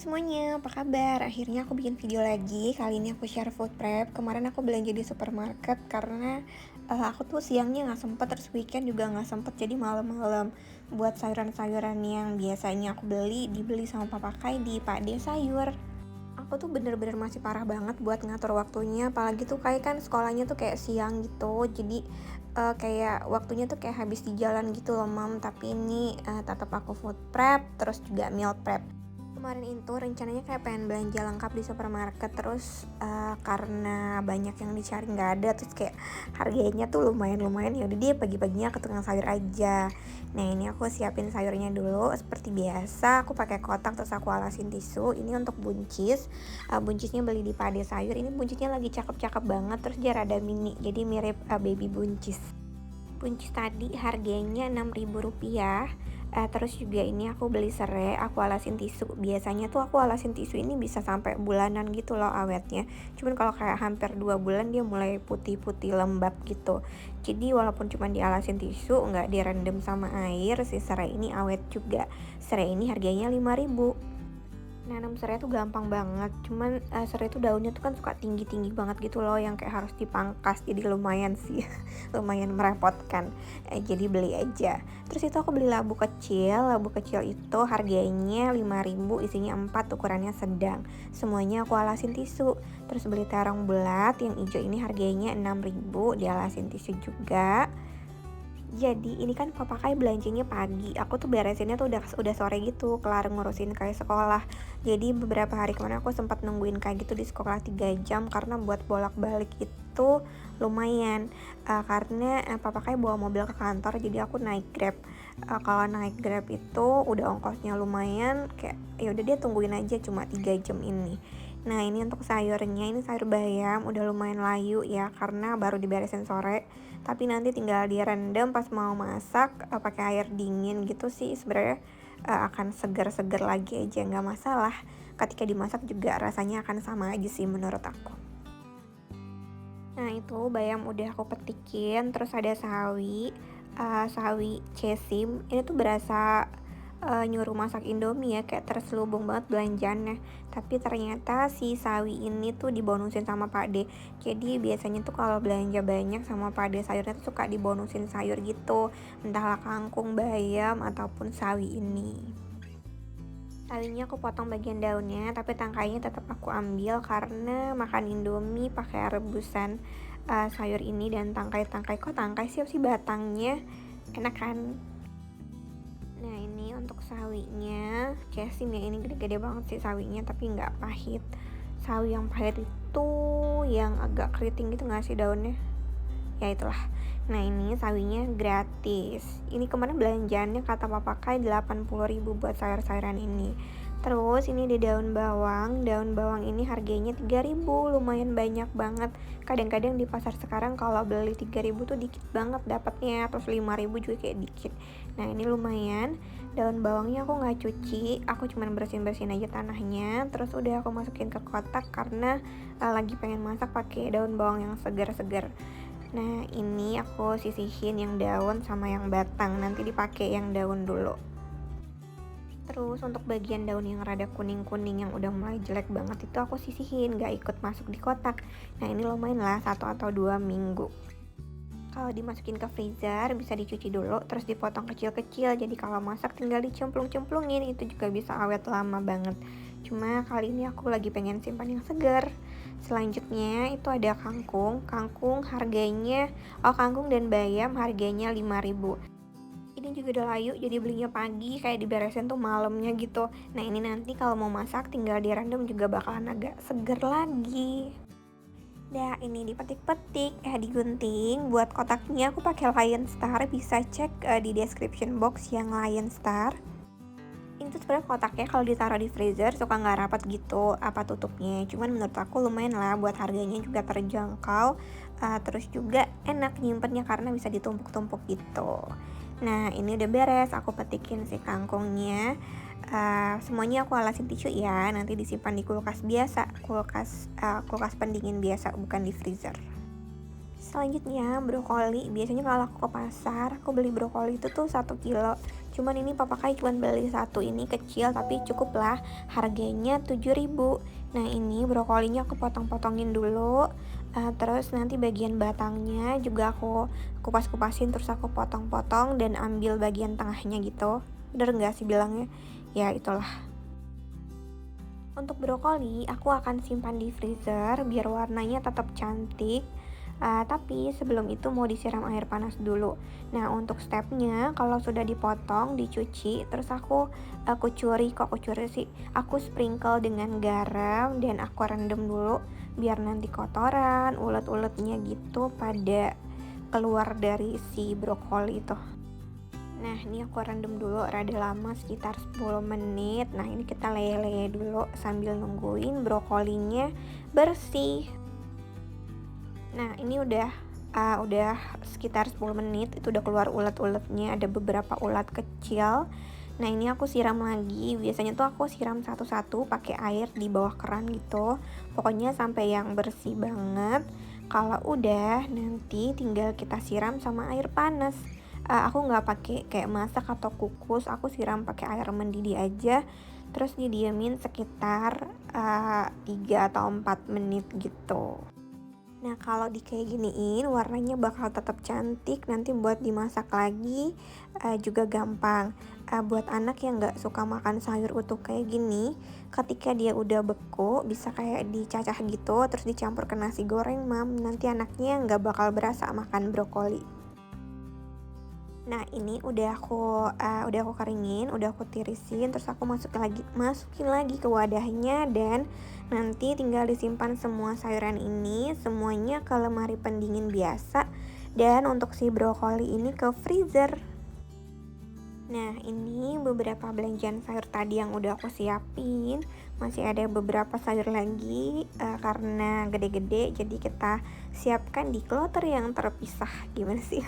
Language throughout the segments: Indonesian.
semuanya, apa kabar? Akhirnya aku bikin video lagi. Kali ini aku share food prep. Kemarin aku belanja di supermarket karena aku tuh siangnya nggak sempet, terus weekend juga nggak sempet. Jadi malam-malam buat sayuran-sayuran yang biasanya aku beli, dibeli sama papa Kai di Pak D Sayur. Aku tuh bener-bener masih parah banget buat ngatur waktunya, apalagi tuh kayak kan sekolahnya tuh kayak siang gitu. Jadi kayak waktunya tuh kayak habis di jalan gitu loh, Mam. Tapi ini tetap aku food prep, terus juga meal prep. Kemarin itu rencananya kayak pengen belanja lengkap di supermarket, terus karena banyak yang dicari nggak ada, terus kayak harganya tuh lumayan-lumayan, ya udah deh pagi-paginya ke tukang sayur aja. Nah, ini aku siapin sayurnya dulu seperti biasa, aku pakai kotak terus aku alasin tisu. Ini untuk buncis. Buncisnya beli di Pade Sayur. Ini buncisnya lagi cakep-cakep banget, terus dia rada mini, jadi mirip baby buncis. Buncis tadi harganya Rp6.000. Terus juga ini aku beli serai, aku alasin tisu. Biasanya tuh aku alasin tisu ini bisa sampai bulanan gitu loh awetnya. Cuman kalau kayak hampir 2 bulan dia mulai putih-putih lembab gitu. Jadi walaupun cuma dialasin tisu, nggak direndam sama air, si serai ini awet juga. Serai ini harganya 5.000. Nanam serai tuh gampang banget, cuman serai tuh daunnya tuh kan suka tinggi-tinggi banget gitu loh, yang kayak harus dipangkas, jadi lumayan sih, lumayan merepotkan. Jadi beli aja. Terus itu aku beli labu kecil itu harganya 5.000, isinya 4, ukurannya sedang. Semuanya aku alasin tisu. Terus beli terong bulat, yang hijau ini harganya 6.000, dialasin tisu juga. Jadi ini kan papa Kai belanjanya pagi, aku tuh beresinnya tuh udah sore gitu, kelar ngurusin Kai sekolah. Jadi beberapa hari kemarin aku sempat nungguin Kai gitu di sekolah 3 jam karena buat bolak-balik itu lumayan. Karena papa Kai bawa mobil ke kantor, jadi aku naik Grab. Kalau naik Grab itu udah ongkosnya lumayan, kayak ya udah dia tungguin aja cuma 3 jam ini. Nah, ini untuk sayurnya, ini sayur bayam udah lumayan layu ya karena baru diberesin sore. Tapi nanti tinggal direndam pas mau masak pakai air dingin gitu sih sebenarnya akan segar-segar lagi aja, nggak masalah. Ketika dimasak juga rasanya akan sama aja sih menurut aku. Nah, itu bayam udah aku petikin, terus ada sawi, sawi cesim. Ini tuh berasa nyuruh masak Indomie ya, kayak terselubung banget belanjaannya. Tapi ternyata si sawi ini tuh dibonusin sama Pak D. Jadi biasanya tuh kalau belanja banyak sama Pak D sayurnya tuh suka dibonusin sayur gitu. Entahlah kangkung, bayam, ataupun sawi ini. Sawinya aku potong bagian daunnya, tapi tangkainya tetap aku ambil karena makan Indomie pakai rebusan sayur ini dan tangkai-tangkai. Kok tangkai sih batangnya? Enak kan? Nah, ini untuk sawinya, cesim ya, ini gede-gede banget sih sawinya tapi nggak pahit. Sawi yang pahit itu yang agak keriting gitu nggak sih daunnya? Ya itulah. Nah, ini sawinya gratis. Ini kemarin belanjaannya kata papa Kai 80.000 buat sayur-sayuran ini. Terus ini ada daun bawang ini harganya 3.000, lumayan banyak banget. Kadang-kadang di pasar sekarang kalau beli 3.000 tuh dikit banget dapatnya, terus 5.000 juga kayak dikit. Nah, ini lumayan. Daun bawangnya aku nggak cuci, aku cuman bersihin-bersihin aja tanahnya. Terus udah aku masukin ke kotak karena lagi pengen masak pakai daun bawang yang segar-segar. Nah, ini aku sisihin yang daun sama yang batang, nanti dipakai yang daun dulu. Terus untuk bagian daun yang rada kuning-kuning yang udah mulai jelek banget itu aku sisihin, gak ikut masuk di kotak. Nah, ini lumayan lah 1 atau 2 minggu. Kalau dimasukin ke freezer bisa dicuci dulu, terus dipotong kecil-kecil. Jadi kalau masak tinggal dicemplung-cemplungin, itu juga bisa awet lama banget. Cuma kali ini aku lagi pengen simpan yang segar. Selanjutnya itu ada kangkung. Kangkung harganya, kangkung dan bayam harganya 5.000. Ini juga udah layu, jadi belinya pagi kayak diberesin tuh malamnya gitu. Nah, ini nanti kalau mau masak tinggal direndam juga bakalan agak seger lagi. Nah, ini dipetik-petik, digunting. Buat kotaknya aku pakai Lion Star, bisa cek di description box yang Lion Star. Ini tuh sebenarnya kotaknya kalau ditaruh di freezer suka nggak rapat gitu apa tutupnya. Cuman menurut aku lumayan lah, buat harganya juga terjangkau. Terus juga enak nyimpennya karena bisa ditumpuk-tumpuk gitu. Nah, ini udah beres, aku petikin si kangkungnya. Semuanya aku alasin tisu ya, nanti disimpan di kulkas biasa, kulkas pendingin biasa, bukan di freezer. Selanjutnya brokoli, biasanya kalau aku ke pasar, aku beli brokoli itu tuh 1 kilo. Cuman ini papa kai cuman beli satu ini kecil tapi cukup lah, harganya 7.000. Nah ini brokolinya aku potong-potongin dulu, terus nanti bagian batangnya juga aku kupas-kupasin, terus aku potong-potong dan ambil bagian tengahnya gitu. Bener nggak sih bilangnya? Ya itulah. Untuk brokoli, aku akan simpan di freezer biar warnanya tetap cantik. Tapi sebelum itu mau disiram air panas dulu. Nah, untuk stepnya, kalau sudah dipotong, dicuci, terus aku kucuri sih, aku sprinkle dengan garam dan aku rendam dulu biar nanti kotoran, ulet-uletnya gitu pada keluar dari si brokoli itu. Nah, ini aku rendam dulu rada lama sekitar 10 menit. Nah, ini kita lele-lele dulu sambil nungguin brokolinya bersih. Nah, ini udah sekitar 10 menit, itu udah keluar ulat-ulatnya, ada beberapa ulat kecil. Nah, ini aku siram lagi. Biasanya tuh aku siram satu-satu pakai air di bawah keran gitu. Pokoknya sampai yang bersih banget. Kalau udah, nanti tinggal kita siram sama air panas. Aku nggak pakai kayak masak atau kukus, aku siram pakai air mendidih aja. Terus didiemin sekitar 3 atau 4 menit gitu. Nah, kalau di kayak giniin warnanya bakal tetap cantik, nanti buat dimasak lagi juga gampang. Buat anak yang nggak suka makan sayur utuh kayak gini, ketika dia udah beku bisa kayak dicacah gitu terus dicampur ke nasi goreng, mam, nanti anaknya nggak bakal berasa makan brokoli. Nah, ini udah aku keringin, udah aku tirisin, terus aku masukin lagi ke wadahnya dan nanti tinggal disimpan semua sayuran ini semuanya ke lemari pendingin biasa dan untuk si brokoli ini ke freezer. Nah, ini beberapa belanjaan sayur tadi yang udah aku siapin. Masih ada beberapa sayur lagi, karena gede-gede jadi kita siapkan di kloter yang terpisah. Gimana sih?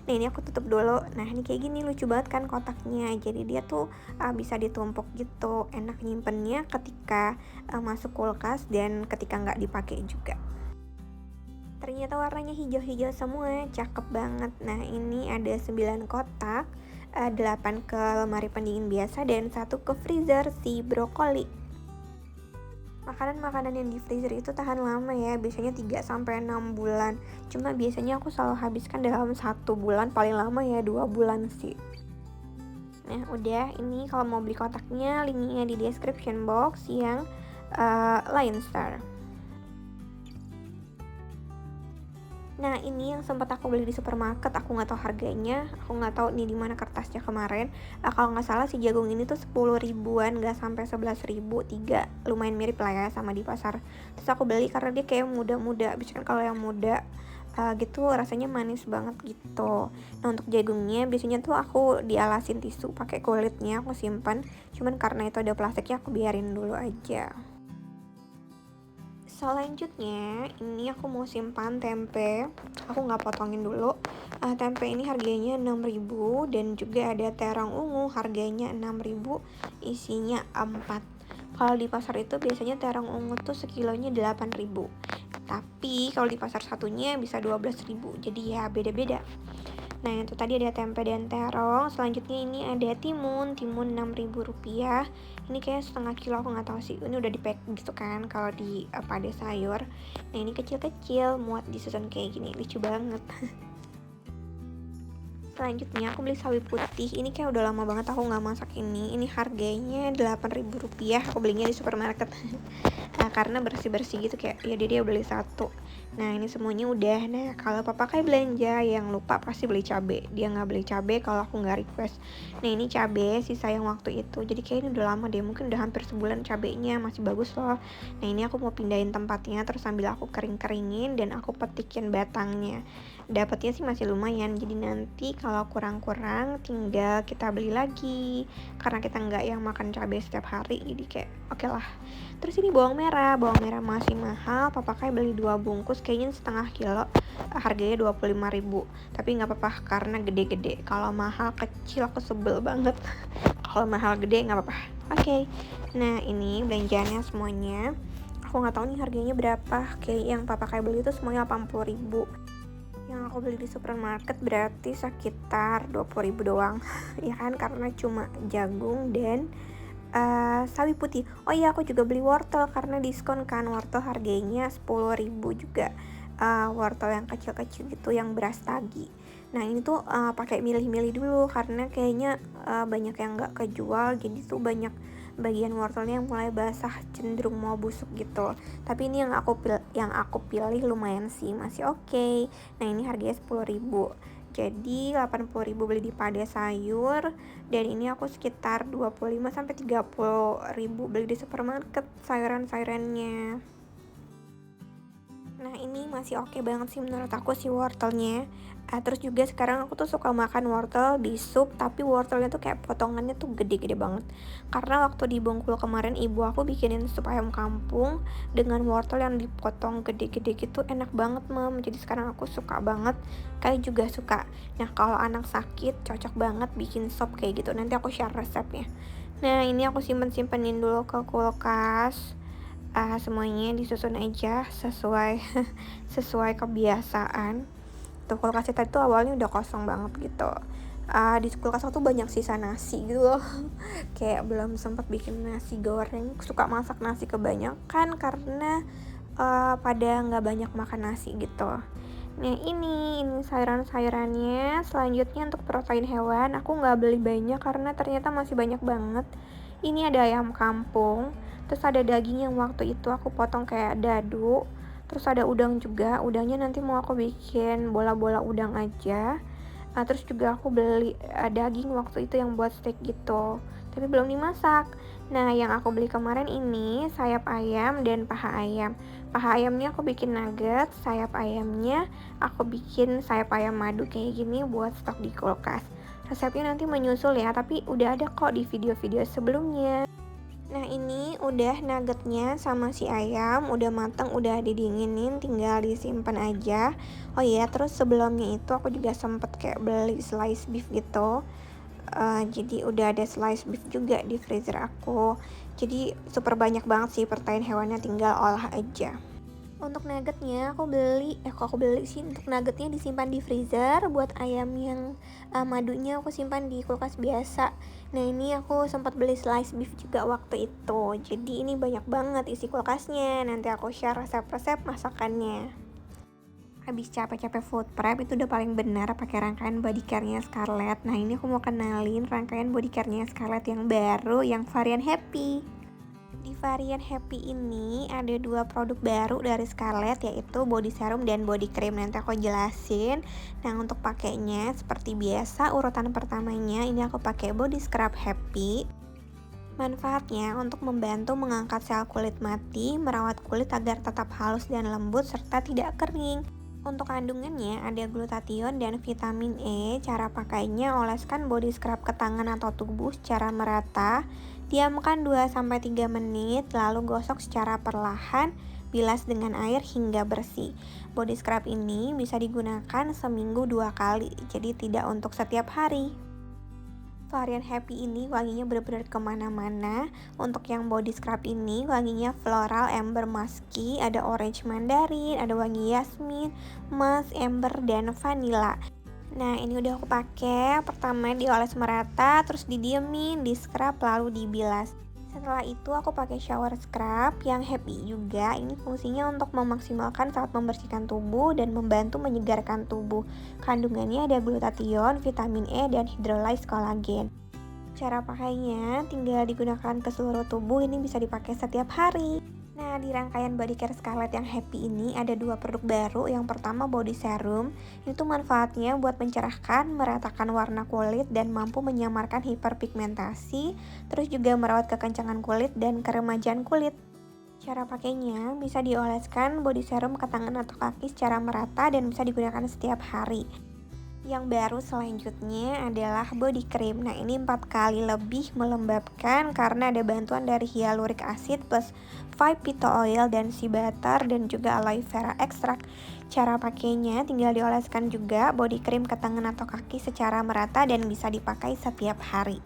Nah, ini aku tutup dulu. Nah, ini kayak gini lucu banget kan kotaknya. Jadi dia tuh bisa ditumpuk gitu. Enak nyimpennya ketika masuk kulkas dan ketika nggak dipakai juga. Ternyata warnanya hijau-hijau semua, cakep banget. Nah, ini ada 9 kotak, 8 ke lemari pendingin biasa dan 1 ke freezer si brokoli. Makanan-makanan yang di freezer itu tahan lama ya, biasanya 3 sampai 6 bulan. Cuma biasanya aku selalu habiskan dalam 1 bulan, paling lama ya 2 bulan sih. Nah, udah, ini kalau mau beli kotaknya linknya di description box yang Lion Star. Nah, ini yang sempat aku beli di supermarket, aku nggak tahu harganya, aku nggak tahu nih di mana kertasnya kemarin. Kalau nggak salah si jagung ini tuh 10 ribuan, nggak sampai 11.000, 3, lumayan mirip lah ya sama di pasar. Terus aku beli karena dia kayak muda-muda, biasanya kan kalau yang muda gitu rasanya manis banget gitu. Nah, untuk jagungnya biasanya tuh aku dialasin tisu pakai kulitnya, aku simpan. Cuman karena itu ada plastiknya, aku biarin dulu aja. Selanjutnya, ini aku mau simpan tempe. Aku nggak potongin dulu. Tempe ini harganya 6.000 dan juga ada terong ungu harganya 6.000, isinya 4. Kalau di pasar itu biasanya terong ungu tuh sekilonya 8.000. Tapi kalau di pasar satunya bisa 12.000. Jadi ya beda-beda. Nah, itu tadi ada tempe dan terong. Selanjutnya ini ada timun 6.000 rupiah. Ini kayak setengah kilo, aku nggak tahu sih. Ini udah di pack gitu kan kalau di pade sayur. Nah, ini kecil-kecil muat disusun kayak gini, lucu banget. Selanjutnya aku beli sawi putih. Ini kayak udah lama banget aku nggak masak ini. Ini harganya 8.000 rupiah. Aku belinya di supermarket. Karena bersih-bersih gitu kayak ya dia beli satu. Nah, ini semuanya udah. Nah, kalau papa kayak belanja yang lupa pasti beli cabe. Dia nggak beli cabe kalau aku nggak request. Nah, ini cabe sisa yang waktu itu. Jadi kayak ini udah lama deh, mungkin udah hampir sebulan cabenya masih bagus loh. Nah, ini aku mau pindahin tempatnya terus sambil aku kering-keringin dan aku petikin batangnya. Dapatnya sih masih lumayan. Jadi nanti kalau kurang-kurang tinggal kita beli lagi. Karena kita nggak yang makan cabe setiap hari, jadi kayak oke lah. Terus ini bawang merah masih mahal. Papa kayak beli 2 bungkus kayaknya setengah kilo, harganya 25.000. Tapi nggak apa-apa karena gede-gede. Kalau mahal kecil aku sebel banget. Kalau mahal gede nggak apa-apa. Oke. Nah, ini belanjaannya semuanya. Aku nggak tahu nih harganya berapa. Kayak yang papa kayak beli itu semuanya 80.000. Yang aku beli di supermarket berarti sekitar 20.000 doang, ya kan, karena cuma jagung dan sawi putih. Oh iya, aku juga beli wortel karena diskon kan, wortel harganya 10.000 juga, wortel yang kecil-kecil gitu yang beras tagi. Nah ini tuh, pakai milih-milih dulu karena kayaknya, banyak yang nggak kejual, jadi tuh banyak bagian wortelnya yang mulai basah, cenderung mau busuk gitu. Tapi ini yang aku pilih lumayan sih, masih oke. Nah ini harganya 10.000. Jadi 80.000 beli di Pade Sayur, dan ini aku sekitar 25 sampai 30.000 beli di supermarket sayuran-sayurannya. Nah ini masih oke banget sih menurut aku si wortelnya. Terus juga sekarang aku tuh suka makan wortel di sup, tapi wortelnya tuh kayak potongannya tuh gede-gede banget. Karena waktu di Bengkulu kemarin ibu aku bikinin sup ayam kampung dengan wortel yang dipotong gede-gede gitu, enak banget mam. Jadi sekarang aku suka banget, kayak juga suka. Nah kalau anak sakit cocok banget bikin sop kayak gitu, nanti aku share resepnya. Nah ini aku simpen-simpenin dulu ke kulkas. Semuanya disusun aja sesuai sesuai kebiasaan. Tuh kulkas kita tuh awalnya udah kosong banget gitu. Di kulkas aku tuh banyak sisa nasi gitu loh. Kayak belum sempat bikin nasi goreng. Suka masak nasi kebanyakan karena pada nggak banyak makan nasi gitu. Nah ini sayuran-sayurannya. Selanjutnya untuk protein hewan, aku nggak beli banyak karena ternyata masih banyak banget. Ini ada ayam kampung, terus ada daging yang waktu itu aku potong kayak dadu, terus ada udang juga. Udangnya nanti mau aku bikin bola-bola udang aja. Terus juga aku beli daging waktu itu yang buat steak gitu, tapi belum dimasak. Nah yang aku beli kemarin ini sayap ayam dan paha ayam. Paha ayamnya aku bikin nugget, sayap ayamnya aku bikin sayap ayam madu kayak gini buat stok di kulkas. Resepnya nanti menyusul ya, tapi udah ada kok di video-video sebelumnya. Nah ini udah nuggetnya sama si ayam, udah mateng, udah didinginin, tinggal disimpan aja. Oh iya, terus sebelumnya itu aku juga sempet kayak beli slice beef gitu. Jadi udah ada slice beef juga di freezer aku. Jadi super banyak banget sih protein hewannya, tinggal olah aja. Untuk nuggetnya aku beli sih, untuk nuggetnya disimpan di freezer, buat ayam yang madunya aku simpan di kulkas biasa. Nah ini aku sempat beli slice beef juga waktu itu, jadi ini banyak banget isi kulkasnya. Nanti aku share resep-resep masakannya. Habis capek-capek food prep itu udah paling benar pakai rangkaian body care-nya Scarlett. Nah ini aku mau kenalin rangkaian body care-nya Scarlett yang baru, yang varian happy. Di varian Happy ini ada dua produk baru dari Scarlett, yaitu body serum dan body cream. Nanti aku jelasin. Nah untuk pakainya seperti biasa, urutan pertamanya ini aku pakai body scrub Happy. Manfaatnya untuk membantu mengangkat sel kulit mati, merawat kulit agar tetap halus dan lembut serta tidak kering. Untuk kandungannya ada glutathione dan vitamin E. Cara pakainya, oleskan body scrub ke tangan atau tubuh secara merata. Diamkan 2-3 menit, lalu gosok secara perlahan, bilas dengan air hingga bersih. Body scrub ini bisa digunakan seminggu 2 kali, jadi tidak untuk setiap hari. Varian Happy ini wanginya benar-benar kemana-mana. Untuk yang body scrub ini wanginya floral, amber, musky, ada orange mandarin, ada wangi yasmin, musk, amber, dan vanilla. Nah ini udah aku pakai. Pertama dioles merata, terus didiemin, di scrub, lalu dibilas. Setelah itu aku pakai shower scrub yang Happy juga. Ini fungsinya untuk memaksimalkan saat membersihkan tubuh dan membantu menyegarkan tubuh. Kandungannya ada glutathione, vitamin E, dan hydrolyzed collagen. Cara pakainya tinggal digunakan ke seluruh tubuh, ini bisa dipakai setiap hari. Nah, di rangkaian body care Scarlett yang Happy ini ada dua produk baru. Yang pertama body serum. Itu manfaatnya buat mencerahkan, meratakan warna kulit dan mampu menyamarkan hiperpigmentasi, terus juga merawat kekencangan kulit dan keremajan kulit. Cara pakainya bisa dioleskan body serum ke tangan atau kaki secara merata dan bisa digunakan setiap hari. Yang baru selanjutnya adalah body cream. Nah ini 4 kali lebih melembabkan karena ada bantuan dari hyaluronic acid plus 5 pito oil dan sea butter dan juga aloe vera extract. Cara pakainya tinggal dioleskan juga body cream ke tangan atau kaki secara merata dan bisa dipakai setiap hari.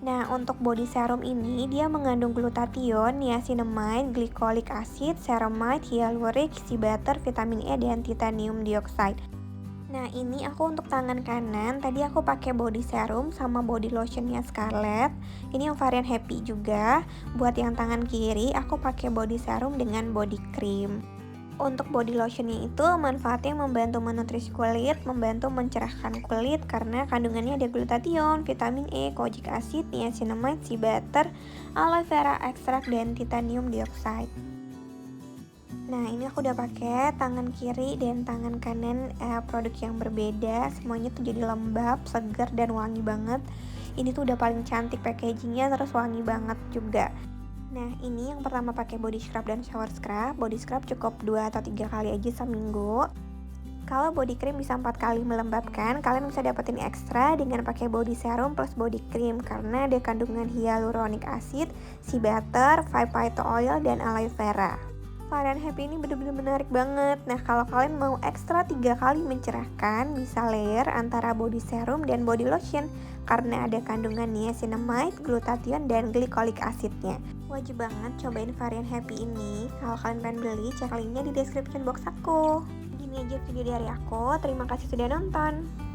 Nah untuk body serum ini dia mengandung glutathione, niacinamide, glycolic acid, ceramide, hyaluronic, sea butter, vitamin E, dan titanium dioxide. Nah, ini aku untuk tangan kanan, tadi aku pakai body serum sama body lotionnya Scarlett. Ini yang varian Happy juga. Buat yang tangan kiri, aku pakai body serum dengan body cream. Untuk body lotionnya itu manfaatnya membantu menutrisi kulit, membantu mencerahkan kulit karena kandungannya ada glutathione, vitamin E, kojic acid, niacinamide, sea butter, aloe vera extract, dan titanium dioxide. Nah, ini aku udah pakai tangan kiri dan tangan kanan produk yang berbeda. Semuanya tuh jadi lembab, segar, dan wangi banget. Ini tuh udah paling cantik packagingnya, terus wangi banget juga. Nah, ini yang pertama pakai body scrub dan shower scrub. Body scrub cukup 2 atau 3 kali aja seminggu. Kalau body cream bisa 4 kali melembabkan, kalian bisa dapetin ekstra dengan pakai body serum plus body cream karena ada kandungan hyaluronic acid, sea butter, phyto oil, dan aloe vera. Varian Happy ini bener-bener menarik banget. Nah, kalau kalian mau ekstra 3 kali mencerahkan, bisa layer antara body serum dan body lotion karena ada kandungan niacinamide, glutathione, dan glycolic acidnya. Wajib banget cobain varian Happy ini. Kalau kalian pengen beli, cek linknya di description box aku. Gini aja video dari aku. Terima kasih sudah nonton.